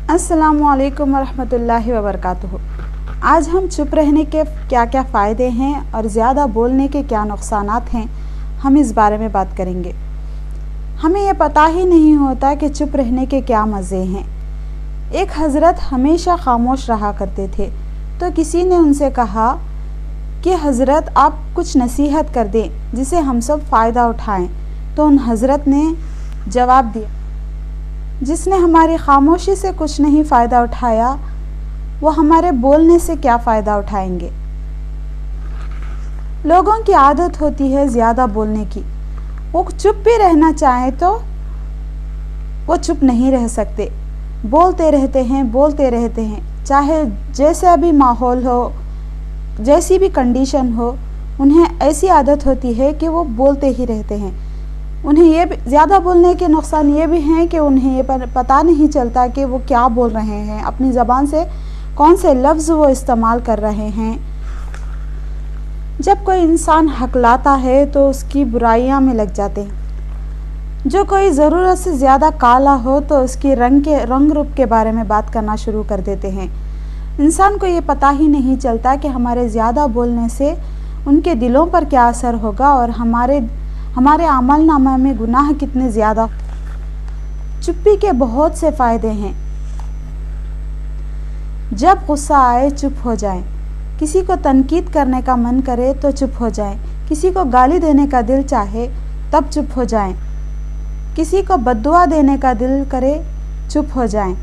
अस्सलामु अलैकुम वरहमतुल्लाहि वबरकातुहू। आज हम चुप रहने के क्या क्या फ़ायदे हैं और ज़्यादा बोलने के क्या नुकसानात हैं, हम इस बारे में बात करेंगे। हमें यह पता ही नहीं होता कि चुप रहने के क्या मज़े हैं। एक हज़रत हमेशा खामोश रहा करते थे, तो किसी ने उनसे कहा कि हज़रत आप कुछ नसीहत कर दें जिसे हम सब फ़ायदा उठाएं। तो उन हज़रत ने जवाब दिया, जिसने हमारी खामोशी से कुछ नहीं फ़ायदा उठाया, वो हमारे बोलने से क्या फ़ायदा उठाएंगे। लोगों की आदत होती है ज़्यादा बोलने की। वो चुप भी रहना चाहें तो वो चुप नहीं रह सकते, बोलते रहते हैं, चाहे जैसा भी माहौल हो, जैसी भी कंडीशन हो, उन्हें ऐसी आदत होती है कि वो बोलते ही रहते हैं। उन्हें ये ज़्यादा बोलने के नुकसान ये भी हैं कि उन्हें ये पता नहीं चलता कि वो क्या बोल रहे हैं, अपनी ज़बान से कौन से लफ्ज़ वो इस्तेमाल कर रहे हैं। जब कोई इंसान हकलाता है तो उसकी बुराइयां में लग जाते हैं। जो कोई ज़रूरत से ज़्यादा काला हो तो उसकी रंग रूप के बारे में बात करना शुरू कर देते हैं। इंसान को ये पता ही नहीं चलता कि हमारे ज़्यादा बोलने से उनके दिलों पर क्या असर होगा और हमारे अमल नामा में गुनाह कितने ज़्यादा। चुप्पी के बहुत से फ़ायदे हैं। जब गुस्सा आए चुप हो जाएं। किसी को तनकीद करने का मन करे तो चुप हो जाएं। किसी को गाली देने का दिल चाहे तब चुप हो जाएं। किसी को बद्दुआ देने का दिल करे चुप हो जाएं।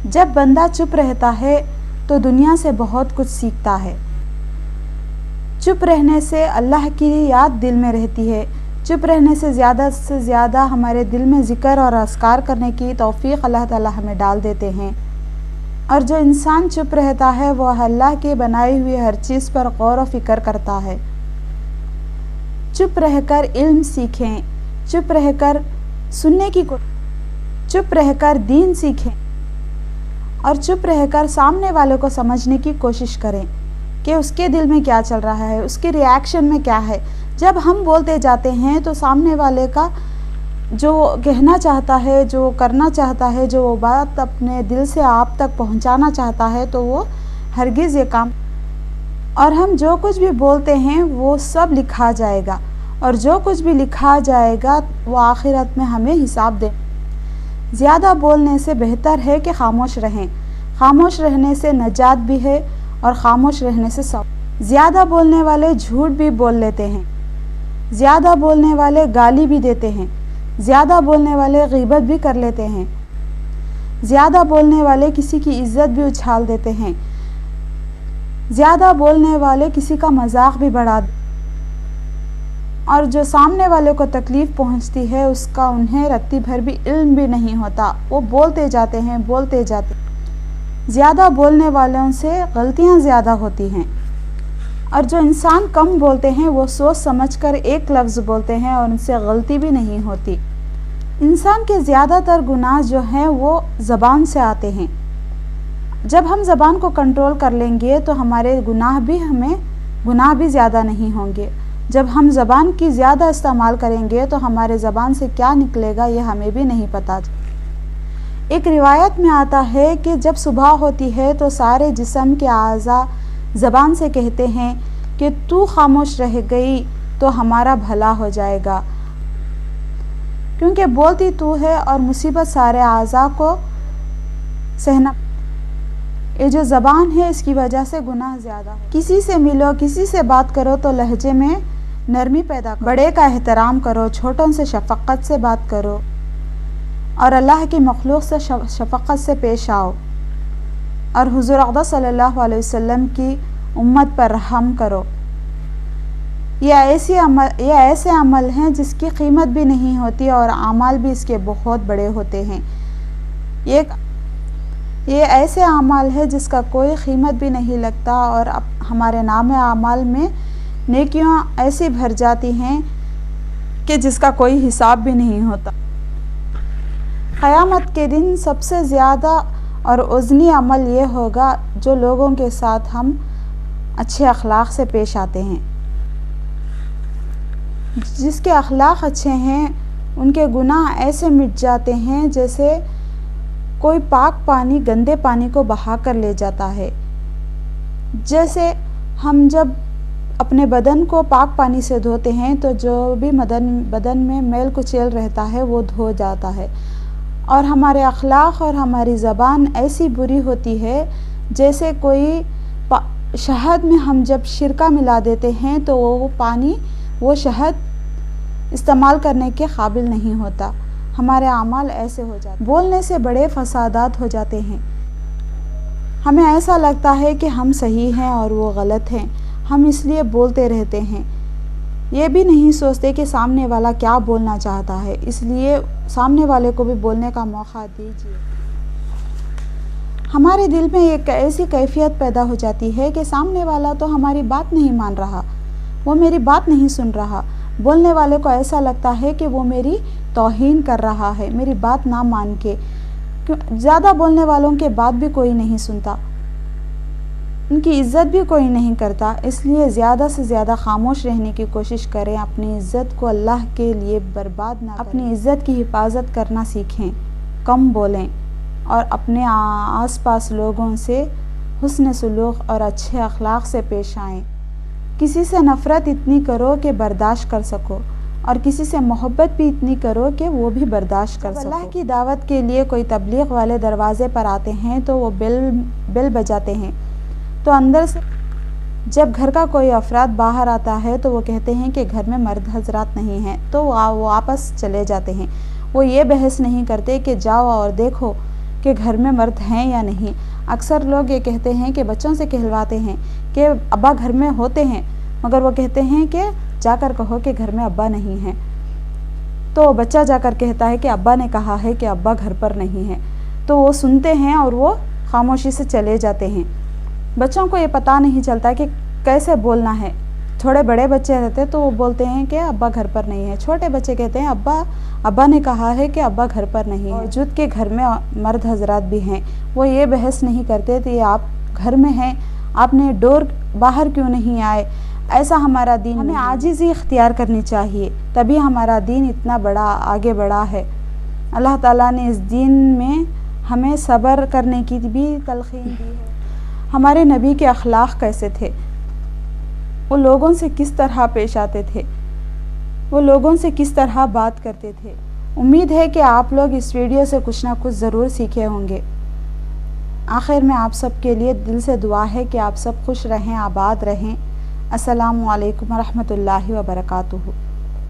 जब बंदा चुप रहता है तो दुनिया से बहुत कुछ सीखता है। चुप रहने से अल्लाह की याद दिल में रहती है। चुप रहने से ज़्यादा हमारे दिल में ज़िक्र और अस्कार करने की तौफ़ीक़ अल्लाह ताला हमें डाल देते हैं। और जो इंसान चुप रहता है वो अल्लाह के बनाई हुई हर चीज़ पर गौर व फ़िक्र करता है। चुप रहकर इल्म सीखें, चुप रहकर चुप रहकर दीन सीखें और चुप रहकर सामने वाले को समझने की कोशिश करें कि उसके दिल में क्या चल रहा है, उसके रिएक्शन में क्या है। जब हम बोलते जाते हैं तो सामने वाले का जो कहना चाहता है, जो करना चाहता है, जो बात अपने दिल से आप तक पहुंचाना चाहता है, तो वो हरगिज़ ये काम। और हम जो कुछ भी बोलते हैं वो सब लिखा जाएगा और जो कुछ भी लिखा जाएगा वो आखिरत में हमें हिसाब दे। ज़्यादा बोलने से बेहतर है कि खामोश रहें। खामोश रहने से नजात भी है और ख़ामोश रहने से सब। ज़्यादा बोलने वाले झूठ भी बोल लेते हैं। ज़्यादा बोलने वाले गाली भी देते हैं। ज़्यादा बोलने वाले ग़ीबत भी कर लेते हैं। ज़्यादा बोलने वाले किसी की इज्जत भी उछाल देते हैं। ज़्यादा बोलने वाले किसी का मजाक भी बढ़ा और जो सामने वाले को तकलीफ़ पहुंचती है उसका उन्हें रत्ती भर भी इल्म भी नहीं होता। वो बोलते जाते हैं। ज़्यादा बोलने वालों से गलतियां ज़्यादा होती हैं और जो इंसान कम बोलते हैं वो सोच समझकर एक लफ्ज़ बोलते हैं और उनसे गलती भी नहीं होती। इंसान के ज़्यादातर गुनाह जो हैं वो ज़बान से आते हैं। जब हम ज़बान को कंट्रोल कर लेंगे तो हमारे गुनाह भी ज़्यादा नहीं होंगे। जब हम ज़बान की ज़्यादा इस्तेमाल करेंगे तो हमारे ज़बान से क्या निकलेगा ये हमें भी नहीं पता। एक रिवायत में आता है कि जब सुबह होती है तो सारे जिस्म के आज़ा ज़बान से कहते हैं कि तू खामोश रह गई तो हमारा भला हो जाएगा, क्योंकि बोलती तू है और मुसीबत सारे आज़ा को सहना। ये जो ज़बान है इसकी वजह से गुनाह ज़्यादा है। किसी से मिलो, किसी से बात करो तो लहजे में नरमी पैदा करो। बड़े का एहतराम करो, छोटों से शफ़क़त से बात करो और अल्लाह की मखलूक से शफ़क़त से पेश आओ और हुज़ूर अक़दस सल्लल्लाहु अलैहि वसल्लम की उम्मत पर रहम करो। ये ऐसे अमल हैं जिसकी कीमत भी नहीं होती और अमाल भी इसके बहुत बड़े होते हैं। ये ऐसे अमाल है जिसका कोई कीमत भी नहीं लगता और हमारे नाम अमाल में नेकियां ऐसी भर जाती हैं कि जिसका कोई हिसाब भी नहीं होता। क़यामत के दिन सबसे ज़्यादा और उज़नी अमल ये होगा जो लोगों के साथ हम अच्छे अखलाक से पेश आते हैं। जिसके अखलाक अच्छे हैं उनके गुनाह ऐसे मिट जाते हैं जैसे کوئی پاک پانی گندے پانی کو بہا کر لے جاتا ہے. جیسے ہم جب اپنے بدن کو پاک پانی سے دھوتے ہیں تو جو بھی بدن میں میل کچیل رہتا ہے وہ دھو جاتا ہے. اور ہمارے اخلاق اور ہماری زبان ایسی بری ہوتی ہے جیسے کوئی شہد میں ہم جب سرکہ ملا دیتے ہیں تو وہ شہد استعمال کرنے کے قابل نہیں ہوتا. ہمارے اعمال ایسے ہو جاتے ہیں. بولنے سے بڑے فسادات ہو جاتے ہیں. ہمیں ایسا لگتا ہے کہ ہم صحیح ہیں اور وہ غلط ہیں. ہم اس لیے بولتے رہتے ہیں. یہ بھی نہیں سوچتے کہ سامنے والا کیا بولنا چاہتا ہے. اس لیے سامنے والے کو بھی بولنے کا موقع دیجیے. ہمارے دل میں ایک ایسی کیفیت پیدا ہو جاتی ہے کہ سامنے والا تو ہماری بات نہیں مان رہا، وہ میری بات نہیں سن رہا. بولنے والے کو ایسا لگتا ہے کہ وہ میری توہین کر رہا ہے میری بات نہ مان کے. زیادہ بولنے والوں کے بات بھی کوئی نہیں سنتا، ان کی عزت بھی کوئی نہیں کرتا. اس لیے زیادہ سے زیادہ خاموش رہنے کی کوشش کریں. اپنی عزت کو اللہ کے لیے برباد نہ کریں. اپنی عزت کی حفاظت کرنا سیکھیں. کم بولیں اور اپنے آس پاس لوگوں سے حسن سلوک اور اچھے اخلاق سے پیش آئیں. کسی سے نفرت اتنی کرو کہ برداشت کر سکو اور کسی سے محبت بھی اتنی کرو کہ وہ بھی برداشت کر سکو. اللہ کی دعوت کے لیے کوئی تبلیغ والے دروازے پر آتے ہیں تو وہ بیل بجاتے ہیں تو اندر سے جب گھر کا کوئی افراد باہر آتا ہے تو وہ کہتے ہیں کہ گھر میں مرد حضرات نہیں ہیں تو وہ واپس چلے جاتے ہیں. وہ یہ بحث نہیں کرتے کہ جاؤ اور دیکھو کہ گھر میں مرد ہیں یا نہیں. اکثر لوگ یہ کہتے ہیں کہ بچوں سے کہلواتے ہیں کہ ابا گھر میں ہوتے ہیں، مگر وہ کہتے ہیں کہ جا کر کہو کہ گھر میں ابا نہیں ہیں. تو بچہ جا کر کہتا ہے کہ ابا نے کہا ہے کہ ابا گھر پر نہیں ہیں. تو وہ سنتے ہیں اور وہ خاموشی سے چلے جاتے ہیں. بچوں کو یہ پتہ نہیں چلتا کہ کیسے بولنا ہے. تھوڑے بڑے بچے رہتے تو وہ بولتے ہیں کہ ابا گھر پر نہیں ہے. چھوٹے بچے کہتے ہیں ابا نے کہا ہے کہ ابا گھر پر نہیں ہے. باوجود کہ گھر میں مرد حضرات بھی ہیں. وہ یہ بحث نہیں کرتے کہ آپ گھر میں ہیں، آپ نے ڈور باہر کیوں نہیں آئے. ایسا ہمارا دین. ہمیں عاجزی اختیار کرنی چاہیے، تبھی ہمارا دین اتنا بڑا آگے بڑھا ہے. اللہ تعالیٰ نے اس دین میں ہمیں صبر کرنے کی بھی تلقین دی ہے. ہمارے نبی کے اخلاق کیسے تھے، وہ لوگوں سے کس طرح پیش آتے تھے، وہ لوگوں سے کس طرح بات کرتے تھے. امید ہے کہ آپ لوگ اس ویڈیو سے کچھ نہ کچھ ضرور سیکھے ہوں گے. آخر میں آپ سب کے لیے دل سے دعا ہے کہ آپ سب خوش رہیں، آباد رہیں. السلام علیکم ورحمۃ اللہ وبرکاتہ.